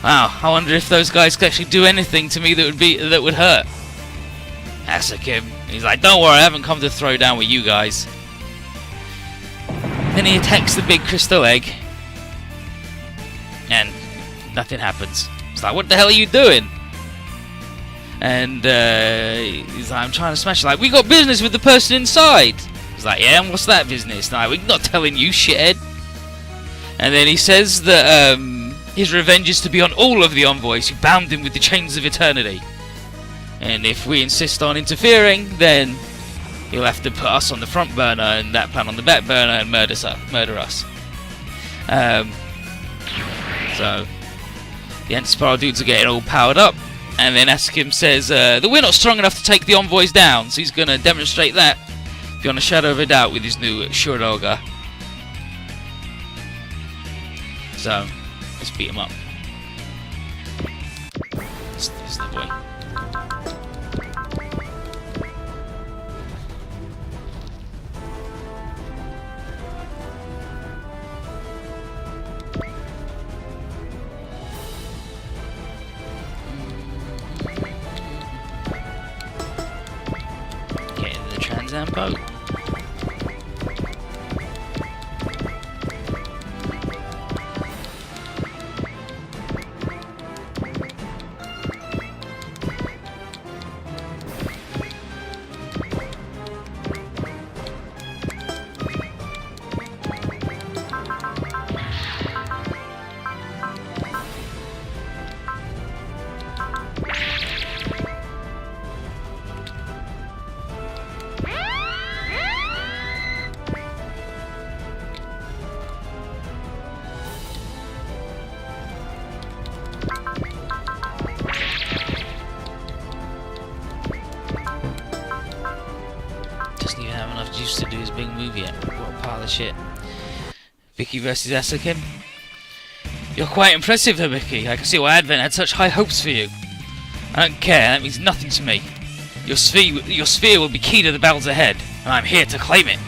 Wow, I wonder if those guys could actually do anything to me that would hurt. Ask him. He's like, don't worry, I haven't come to throw down with you guys. Then he attacks the big crystal egg, and nothing happens. It's like, what the hell are you doing? And he's like, I'm trying to smash it. Like, we got business with the person inside. He's like, yeah, and what's that business? Like, we're not telling you, shithead. And then he says that his revenge is to be on all of the envoys who bound him with the chains of eternity. And if we insist on interfering, then he'll have to put us on the front burner and that plan on the back burner and murder us. So the anti-spiral dudes are getting all powered up, and then Askim says that we're not strong enough to take the envoys down, so he's going to demonstrate that beyond a shadow of a doubt with his new Shuraga. So let's beat him up. This is the boy. Get in the Trans Am boat. Doesn't even have enough juice to do his big move yet. What a pile of shit. Vicky versus Asakin. You're quite impressive, Hibiki. I can see why Advent had such high hopes for you. I don't care, that means nothing to me. Your sphere will be key to the battles ahead, and I'm here to claim it.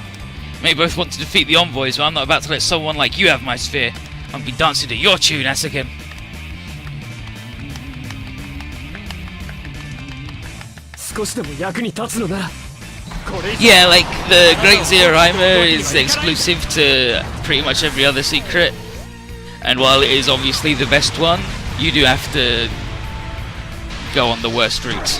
You may both want to defeat the envoys, but I'm not about to let someone like you have my sphere. I'll be dancing to your tune, Asakin. Yeah, like, the Great Zeroimer is exclusive to pretty much every other secret, and while it is obviously the best one, you do have to go on the worst routes.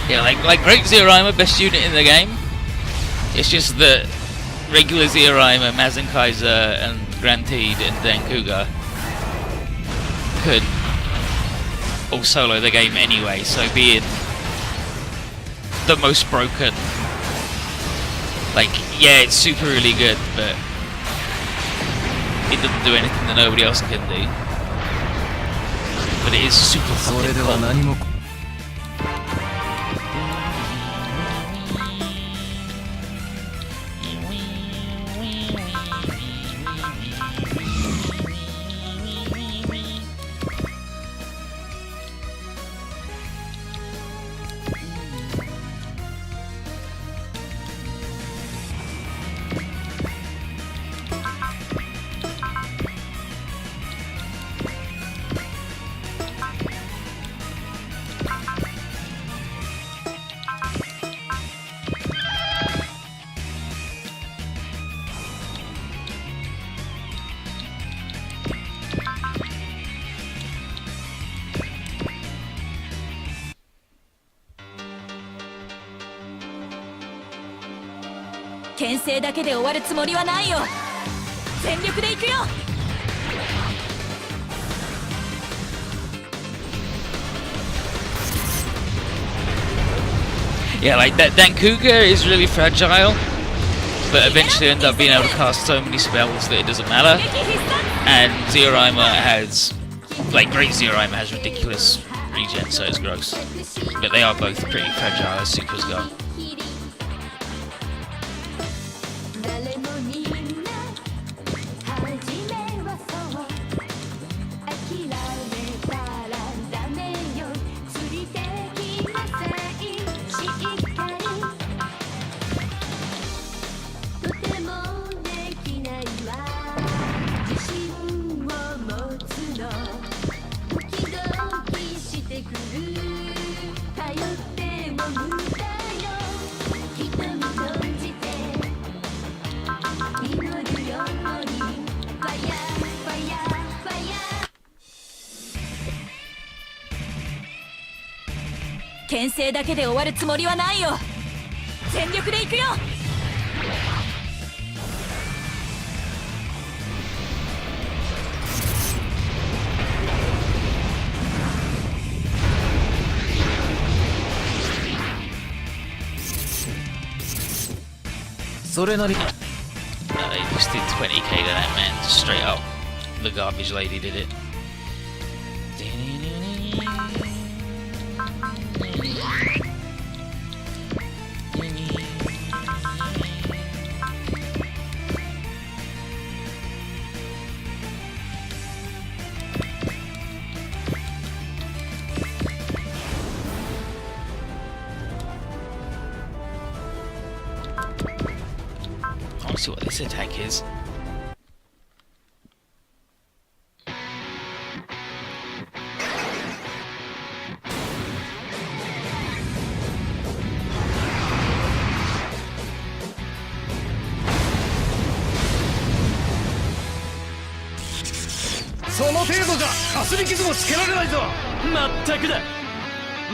Yeah, like Great Zeroimer, best unit in the game. It's just that regular Zeroimer, Mazinkaiser, and Grantide and Denkuga could all solo the game anyway, so being the most broken, like, yeah, it's super really good, but it doesn't do anything that nobody else can do. But it is super fucking cool. Yeah, like that Denkuga is really fragile, but eventually end up being able to cast so many spells that it doesn't matter. And Zeroimer has, like, Great Zeroimer has ridiculous regen, so it's gross. But they are both pretty fragile as supers go. 牽制だけで終わるつもりはないよ。全力で行くよ。それなり They just did 20k to that man, just straight up. The garbage lady did it. I want to see what this attack is. Maったくだ。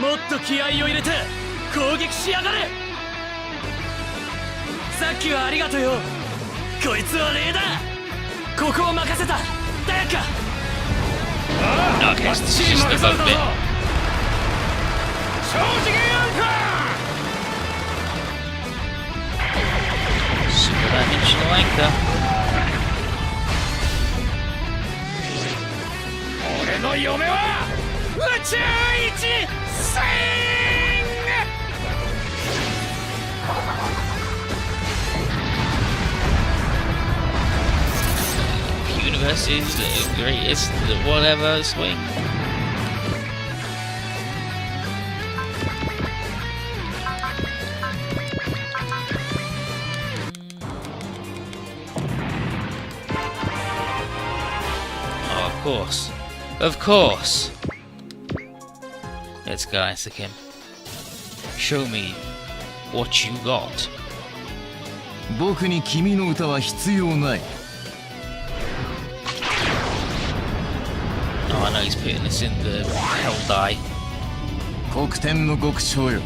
もっと気合を入れて攻撃しやがれ。さっきはありがとよ。こいつは礼だ。ここを任せた。だやか。Okay, it's just above it. 超次元アンカー。 Super dimensional anchor. 俺の嫁は宇宙一戦。Universe is the greatest, whatever swing. Oh, of course. Of course. Let's go, Asakim. Show me what you got. 僕に君の歌は必要ない。Oh, I know he's putting this in the hell die. 黒天の極小よ。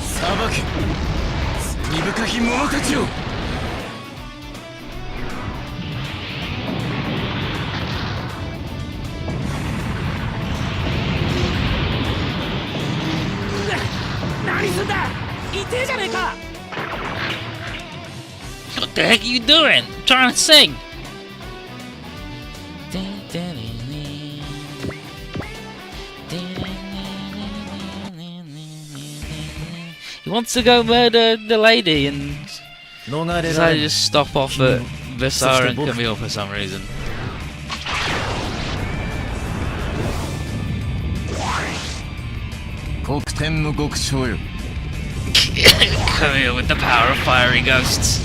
裁け、罪深き者たちを。何すんだ。痛えじゃねえか。 What the heck are you doing? I'm trying to sing. He wants to go murder the lady and 逃れら decided れ to ん。 just stop off at Visara and Camille for some reason. Camille with the power of fiery ghosts.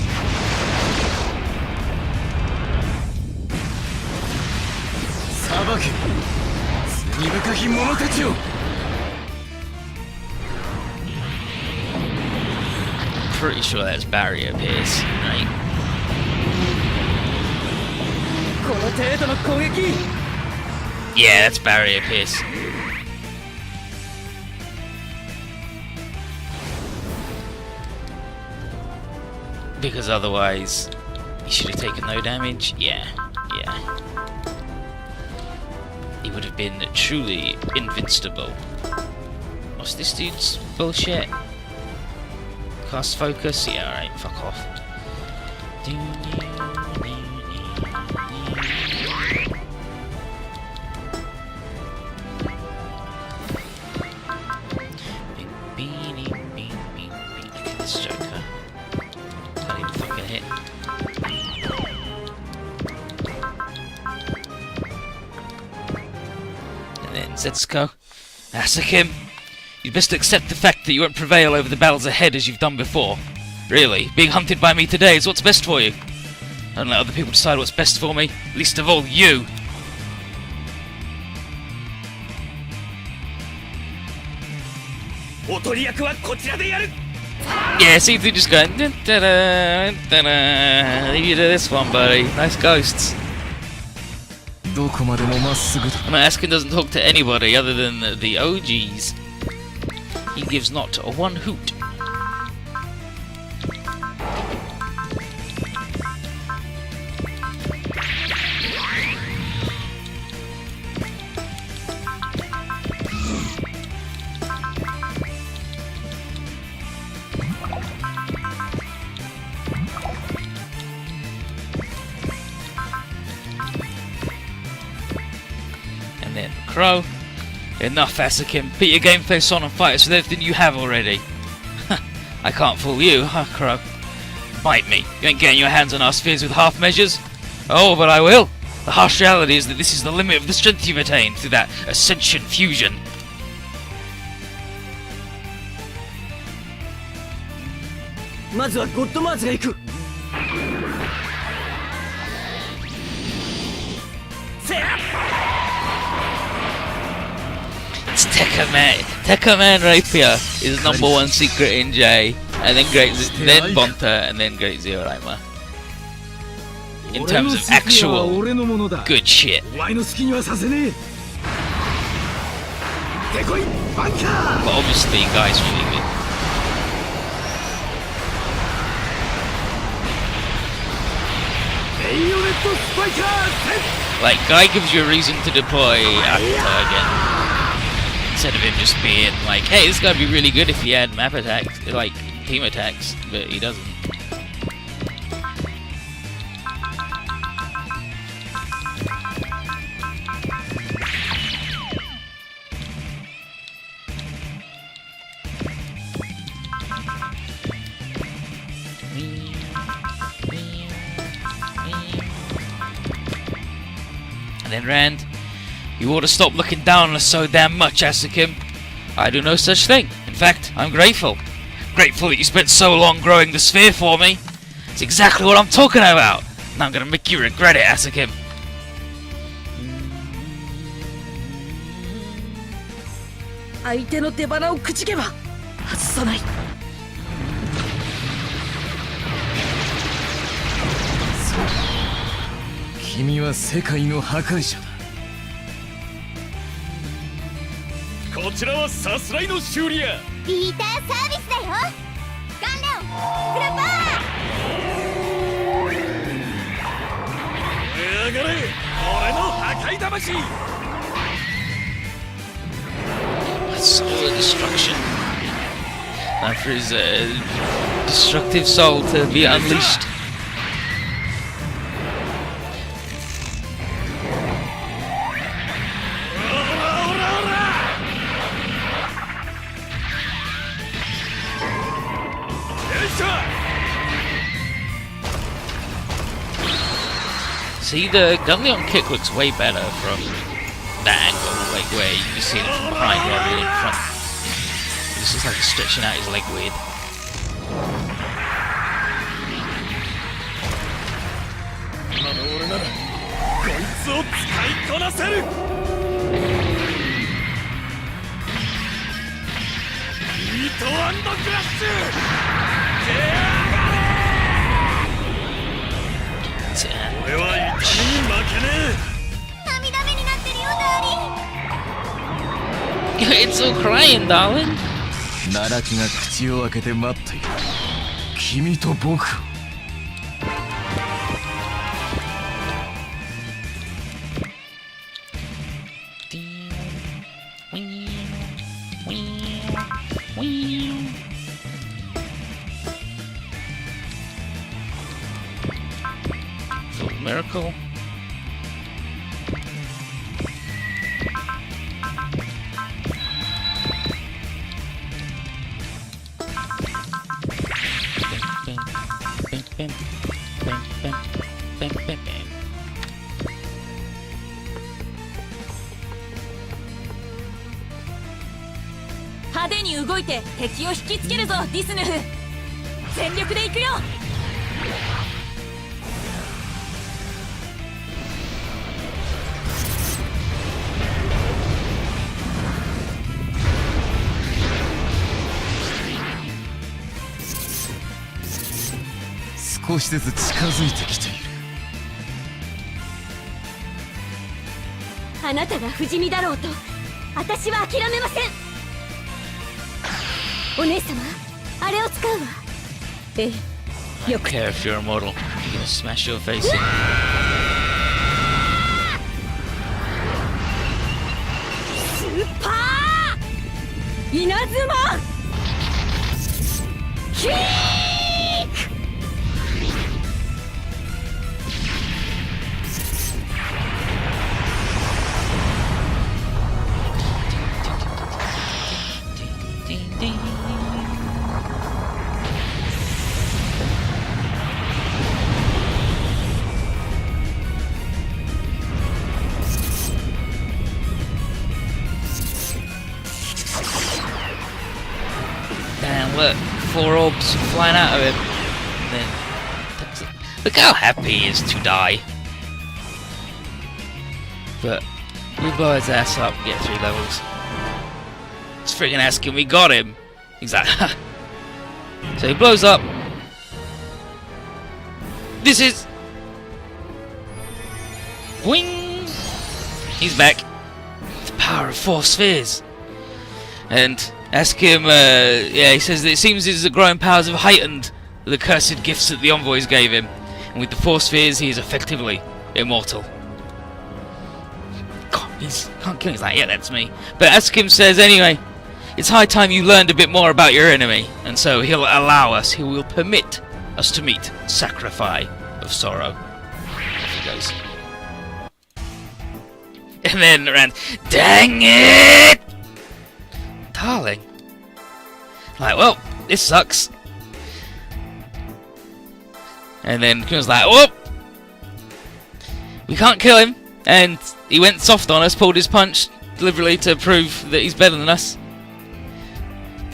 Pretty sure that's barrier pierce, right? この程度の攻撃。 Yeah, that's barrier pierce. Because otherwise, he should have taken no damage. Yeah, yeah. He would have been truly invincible. What's this dude's bullshit? Cast focus? Yeah, alright, fuck off. This Joker. Can't even fucking hit. And then Zetsuko. Asakim, you'd best accept the fact that you won't prevail over the battles ahead as you've done before. Really, being hunted by me today is what's best for you. Don't let other people decide what's best for me, least of all you. おとり役はこちらでやる。Yeah, C3 just going. Da-da, da-da. Leave you to this one, buddy. Nice ghosts. どこまでもまっすぐだ。 I mean, Asuka doesn't talk to anybody other than the OGs. He gives not a one hoot. And then Crow. Enough, Asukin. Put your game face on and fight us with everything you have already. I can't fool you, huh, Crow? Bite me. You ain't getting your hands on our spheres with half measures. Oh, but I will. The harsh reality is that this is the limit of the strength you've attained through that Ascension fusion. まずはゴッドマーズが行く。せや。 It's Tekka Man Rapier is #1 secret in J, and then then Bonta, and then Great Zero Raima. In terms of actual good shit. お前の好きにはさせねえ。でこい、バンカー。 But obviously, Guy's really good. Like, Guy gives you a reason to deploy Akita again. Instead of him just being like, hey, this guy'd be really good if he had map attacks, like team attacks, but he doesn't. And then Rand, you ought to stop looking down on us so damn much, Asukin. I do no such thing. In fact, I'm grateful. Grateful that you spent so long growing the sphere for me. It's exactly what I'm talking about. And I'm gonna make you regret it, Asukin. 相手の出鼻をくじけば外さない。君は世界の破壊者だ。こちらはさすらいの修理屋。ピーターサービスだよ。ガンレオン、クラパー。上がれ、俺の破壊魂。 Soul of destruction. Time for his destructive soul to be unleashed. See, the Gunleon kick looks way better from that angle, like where you can see it from behind rather than in front. This is like stretching out his leg weird. It's all crying, darling. 奈良木が口を開けて待っている。君と僕を。Miracle. Bam. 派手に動いて敵を引きつけるぞ、ディスヌフ。全力で行くよ。少しずつ近づいてきている。あなたが不死身だろうと私は諦めません。お姉様、あれを使うわ。ええ、 I don't care if you're immortal. You're gonna smash your face in. スーパー稲妻キック。Damn, look, 4 orbs flying out of him. And then, look how happy he is to die. But we blow his ass up and get 3 levels. It's freaking asking, we got him. He's like, ha. So he blows up. This is... Wing! He's back. The power of 4 spheres. And ask him, yeah, he says that it seems his growing powers have heightened the cursed gifts that the envoys gave him. And with the 4 spheres, he is effectively immortal. God, can't kill him. He's like, yeah, that's me. But Askim says, anyway, it's high time you learned a bit more about your enemy. And so he'll allow us, he will permit us to meet Sacrifice of Sorrow. Off he goes. And then Rand, dang it! Darling. Like, well, this sucks. And then Kuma's like, whoop! We can't kill him. And he went soft on us, pulled his punch deliberately to prove that he's better than us.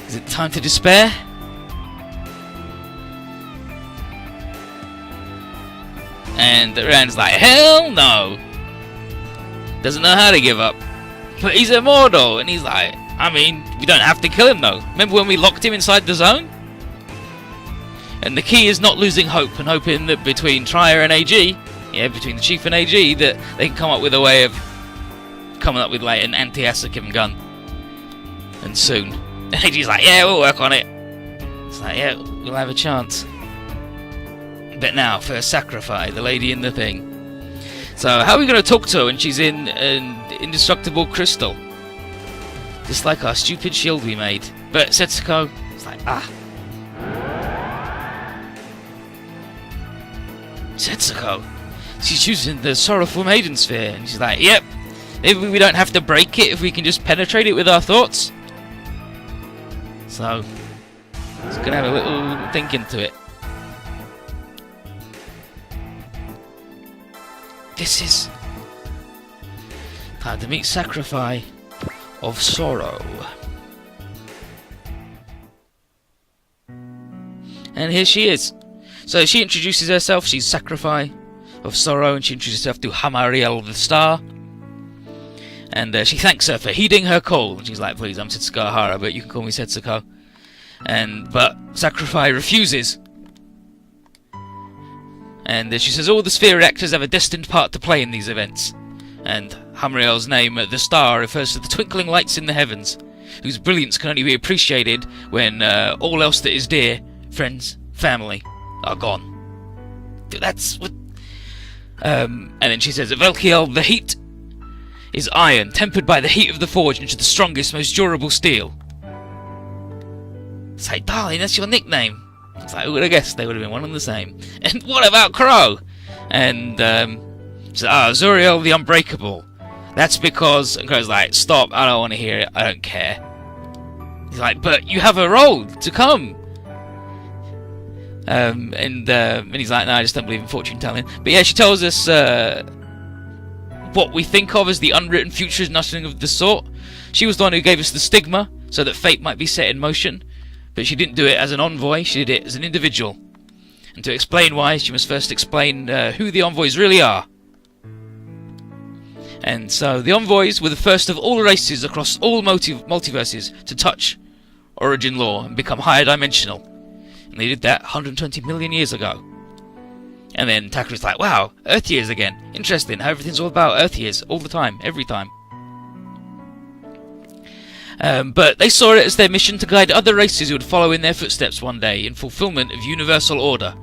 Is it time to despair? And Rand's like, hell no! Doesn't know how to give up. But he's immortal, and he's like, I mean, we don't have to kill him though. Remember when we locked him inside the zone? And the key is not losing hope, and hoping that between Trier and AG, yeah, between the Chief and AG, that they can come up with a way of coming up with like an anti-Asakim gun. And soon. And AG's like, yeah, we'll work on it. It's like, yeah, we'll have a chance. But now, for Sacrifice, the lady in the thing. So, how are we going to talk to her when she's in an indestructible crystal? Just like our stupid shield we made. But Setsuko, it's like, ah. Setsuko, she's using the Sorrowful Maiden Sphere. And she's like, yep, maybe we don't have to break it if we can just penetrate it with our thoughts. So, it's going to have a little think into it. This is time to meet Sacrifice of Sorrow. And here she is. So she introduces herself, she's Sacrifice of Sorrow, and she introduces herself to Hamariel the Star. And she thanks her for heeding her call. And she's like, please, I'm Setsuko Hara, but you can call me Setsuko. But Sacrifice refuses. And she says all the sphere reactors have a destined part to play in these events. And Hamriel's name, the Star, refers to the twinkling lights in the heavens, whose brilliance can only be appreciated when all else that is dear, friends, family, are gone. That's what... and then she says, Velkiel, the heat is iron, tempered by the heat of the forge into the strongest, most durable steel. It's like, darling, that's your nickname. It's like, who would have guessed they would have been one and the same. And what about Crow? And she said, Zuriel the Unbreakable. That's because... And Crow's like, stop, I don't want to hear it, I don't care. He's like, but you have a role to come. And he's like, no, I just don't believe in fortune telling. But yeah, she tells us what we think of as the unwritten future is nothing of the sort. She was the one who gave us the stigma, so that fate might be set in motion. But she didn't do it as an envoy, she did it as an individual. And to explain why, she must first explain who the envoys really are. And so, the envoys were the first of all races across all multiverses to touch Origin Law and become higher dimensional. And they did that 120 million years ago. And then Takuru's like, wow, Earth years again. Interesting how everything's all about Earth years all the time, every time. But they saw it as their mission to guide other races who would follow in their footsteps one day in fulfillment of universal order.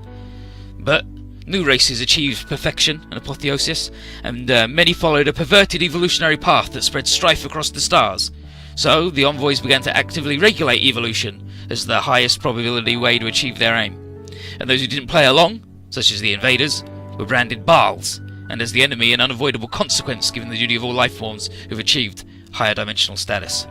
But new races achieved perfection and apotheosis, and many followed a perverted evolutionary path that spread strife across the stars. So the envoys began to actively regulate evolution as the highest probability way to achieve their aim. And those who didn't play along, such as the invaders, were branded Baals, and as the enemy an unavoidable consequence given the duty of all life forms who've achieved higher dimensional status.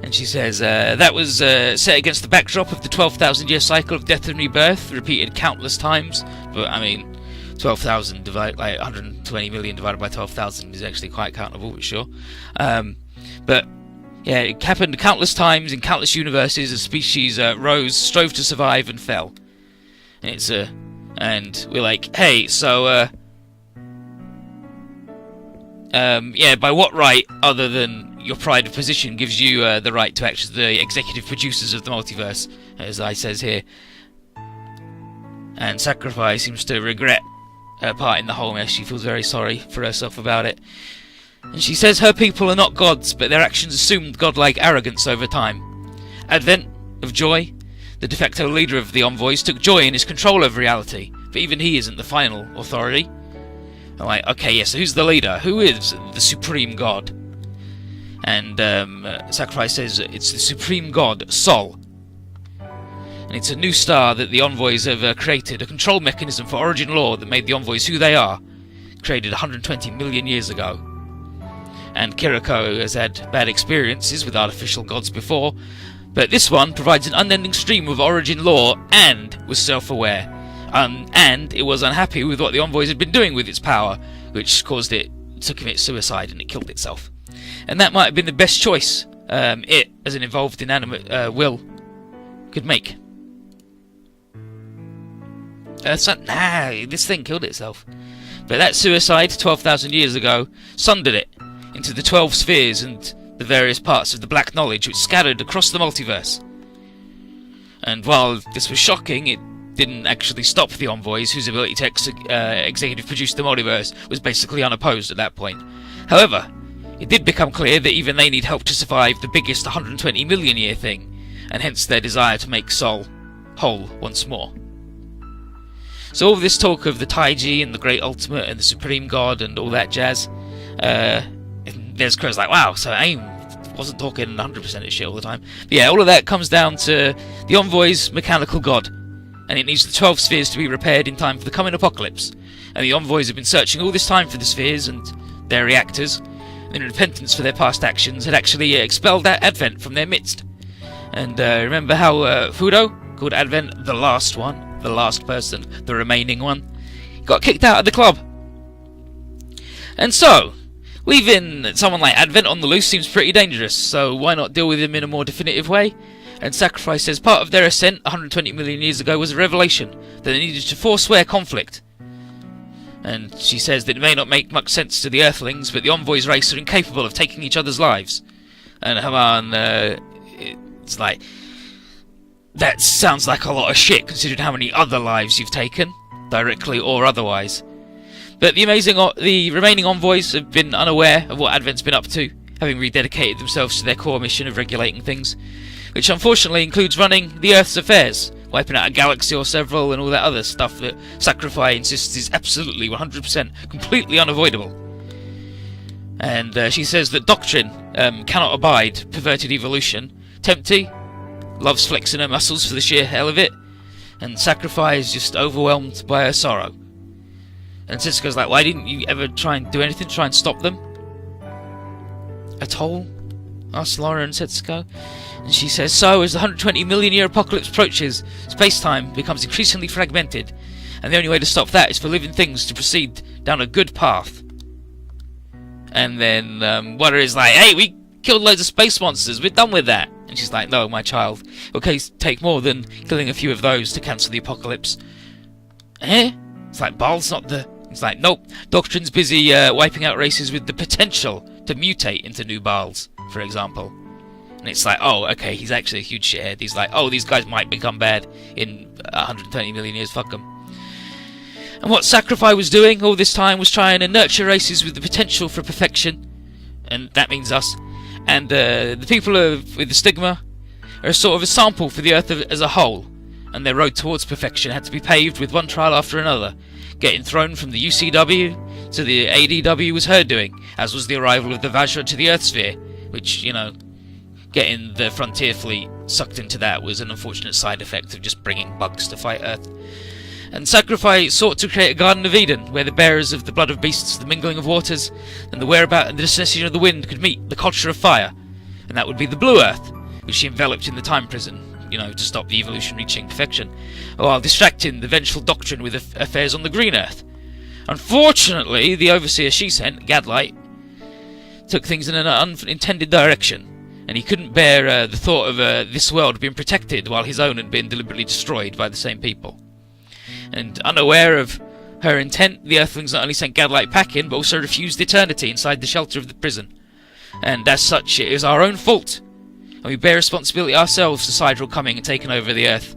And she says, that was set against the backdrop of the 12,000 year cycle of death and rebirth, repeated countless times. But I mean, 12,000 divided, like 120 million divided by 12,000 is actually quite countable, for sure. But yeah, it happened countless times in countless universes as species rose, strove to survive, and fell. And it's and we're like, hey, so yeah, by what right other than your pride of position gives you the right to act as the executive producers of the multiverse, as I says here. And Sacrifice seems to regret her part in the whole mess. She feels very sorry for herself about it. And she says her people are not gods, but their actions assumed godlike arrogance over time. Advent of Joy, the de facto leader of the envoys, took joy in his control over reality, but even he isn't the final authority. I'm like, okay, yes, yeah, so who's the leader? Who is the supreme god? And Sacrifice says it's the supreme god, Sol. And it's a new star that the envoys have created, a control mechanism for origin law that made the envoys who they are, created 120 million years ago. And Kiriko has had bad experiences with artificial gods before, but this one provides an unending stream of origin law and was self-aware. And it was unhappy with what the envoys had been doing with its power, which caused it to commit suicide, and it killed itself. And that might have been the best choice it, as an evolved inanimate will, could make. This thing killed itself. But that suicide, 12,000 years ago, sundered it into the 12 spheres and the various parts of the black knowledge which scattered across the multiverse. And while this was shocking, it didn't actually stop the envoys, whose ability to executive produce the multiverse was basically unopposed at that point. However, it did become clear that even they need help to survive the biggest 120 million year thing, and hence their desire to make Sol whole once more. So all this talk of the Taiji and the Great Ultimate and the Supreme God and all that jazz, there's Crow's like, wow, so AIM wasn't talking 100% of shit all the time. But yeah, all of that comes down to the envoy's mechanical god, and it needs the 12 spheres to be repaired in time for the coming apocalypse. And the envoys have been searching all this time for the spheres and their reactors, in repentance for their past actions, had actually expelled that Advent from their midst. And remember how Fudo called Advent the last one, the last person, the remaining one, got kicked out of the club. And so, leaving someone like Advent on the loose seems pretty dangerous, so why not deal with him in a more definitive way? And Sacrifice says part of their ascent 120 million years ago was a revelation that they needed to forswear conflict. And she says that it may not make much sense to the Earthlings, but the envoys race are incapable of taking each other's lives. And Haman, it's like, that sounds like a lot of shit considering how many other lives you've taken, directly or otherwise. But the remaining envoys have been unaware of what Advent's been up to, having rededicated themselves to their core mission of regulating things, which unfortunately includes running the Earth's affairs, wiping out a galaxy or several, and all that other stuff that Sacrifice insists is absolutely 100% completely unavoidable. And she says that Doctrine cannot abide perverted evolution. Tempty loves flexing her muscles for the sheer hell of it, and Sacrifice is just overwhelmed by her sorrow. And Setsuko's like, why didn't you ever try and do anything to try and stop them? At all? Asks Laura and Setsuko. And she says, so, as the 120 million year apocalypse approaches, space-time becomes increasingly fragmented, and the only way to stop that is for living things to proceed down a good path. And then Water is like, hey, we killed loads of space monsters, we're done with that. And she's like, no, my child, it'll take more than killing a few of those to cancel the apocalypse. It's like, Baal's not the... It's like, nope, Doctrine's busy wiping out races with the potential to mutate into new Baals, for example. And it's like, oh, okay, he's actually a huge shithead. He's like, oh, these guys might become bad in 120 million years, fuck them. And what Sacrifice was doing all this time was trying to nurture races with the potential for perfection, and that means us. And the people with the stigma are sort of a sample for the Earth as a whole, and their road towards perfection had to be paved with one trial after another. Getting thrown from the UCW to the ADW was her doing, as was the arrival of the Vajra to the Earth sphere, which, you know, getting the Frontier fleet sucked into that was an unfortunate side effect of just bringing bugs to fight Earth. And Sacrifice sought to create a Garden of Eden, where the bearers of the blood of beasts, the mingling of waters, and the whereabout and the destination of the wind could meet the culture of fire. And that would be the Blue Earth, which she enveloped in the time prison, you know, to stop the evolution reaching perfection, while distracting the vengeful doctrine with affairs on the Green Earth. Unfortunately, the overseer she sent, Gadlight, took things in an unintended direction, and he couldn't bear the thought of this world being protected while his own had been deliberately destroyed by the same people. And unaware of her intent, the Earthlings not only sent Gadlight packing, but also refused eternity inside the shelter of the prison. And as such, it is our own fault, and we bear responsibility ourselves for Sidral coming and taking over the Earth.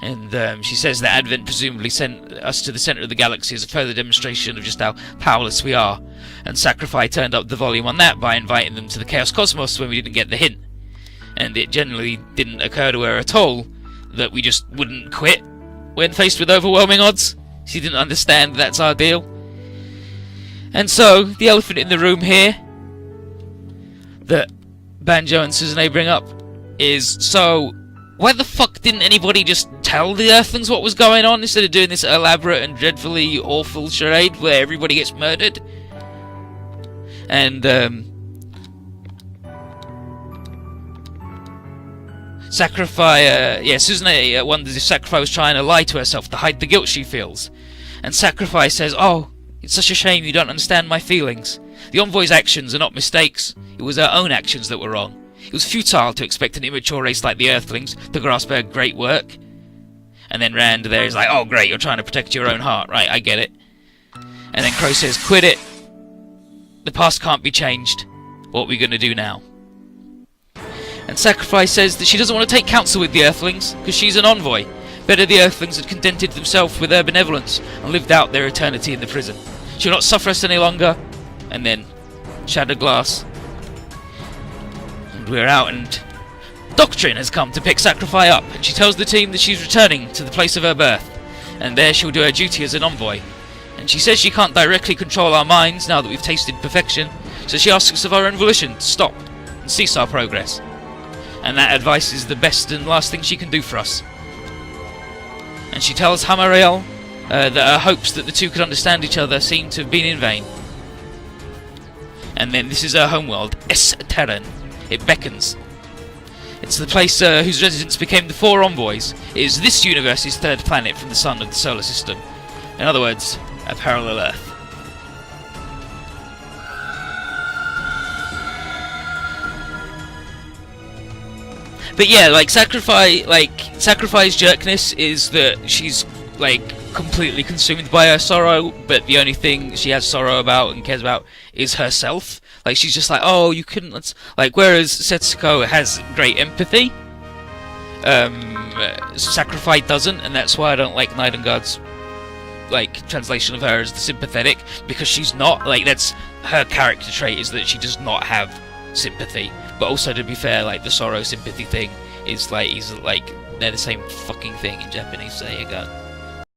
And she says that Advent presumably sent us to the centre of the galaxy as a further demonstration of just how powerless we are, and Sacrifice turned up the volume on that by inviting them to the Chaos Cosmos when we didn't get the hint. And it generally didn't occur to her at all that we just wouldn't quit when faced with overwhelming odds. She didn't understand that's our deal. And so, the elephant in the room here that Banjo and Suzume bring up is, so why the fuck didn't anybody just tell the Earthlings what was going on instead of doing this elaborate and dreadfully awful charade where everybody gets murdered? And Suzume wonders if Sacrifice was trying to lie to herself to hide the guilt she feels. And Sacrifice says, oh, it's such a shame you don't understand my feelings. The Envoy's actions are not mistakes. It was her own actions that were wrong. It was futile to expect an immature race like the Earthlings to grasp her great work. And then Rand there is like, oh great, you're trying to protect your own heart. Right, I get it. And then Crow says, quit it. The past can't be changed. What are we going to do now? And Sacrifice says that she doesn't want to take counsel with the Earthlings, because she's an envoy. Better the Earthlings had contented themselves with her benevolence and lived out their eternity in the prison. She'll not suffer us any longer. And then Shattered Glass. And we're out, and Doctrine has come to pick Sacrifice up, and she tells the team that she's returning to the place of her birth, and there she'll do her duty as an envoy. And she says she can't directly control our minds now that we've tasted perfection, so she asks us of our own volition to stop and cease our progress. And that advice is the best and last thing she can do for us. And she tells Hamariel that her hopes that the two could understand each other seem to have been in vain. And then this is her homeworld, S-Terran. It beckons. It's the place whose residents became the four envoys. It is this universe's third planet from the sun of the solar system. In other words, a parallel Earth. But yeah, like Sacrifice jerkness is that she's like completely consumed by her sorrow, but the only thing she has sorrow about and cares about is herself. Like she's just like, oh, you couldn't. Like whereas Setsuko has great empathy, Sacrifice doesn't, and that's why I don't like Nightingale's like translation of her as the sympathetic, because she's not. Like that's her character trait, is that she does not have sympathy. But also, to be fair, like the sorrow sympathy thing is like they're the same fucking thing in Japanese. So there you go.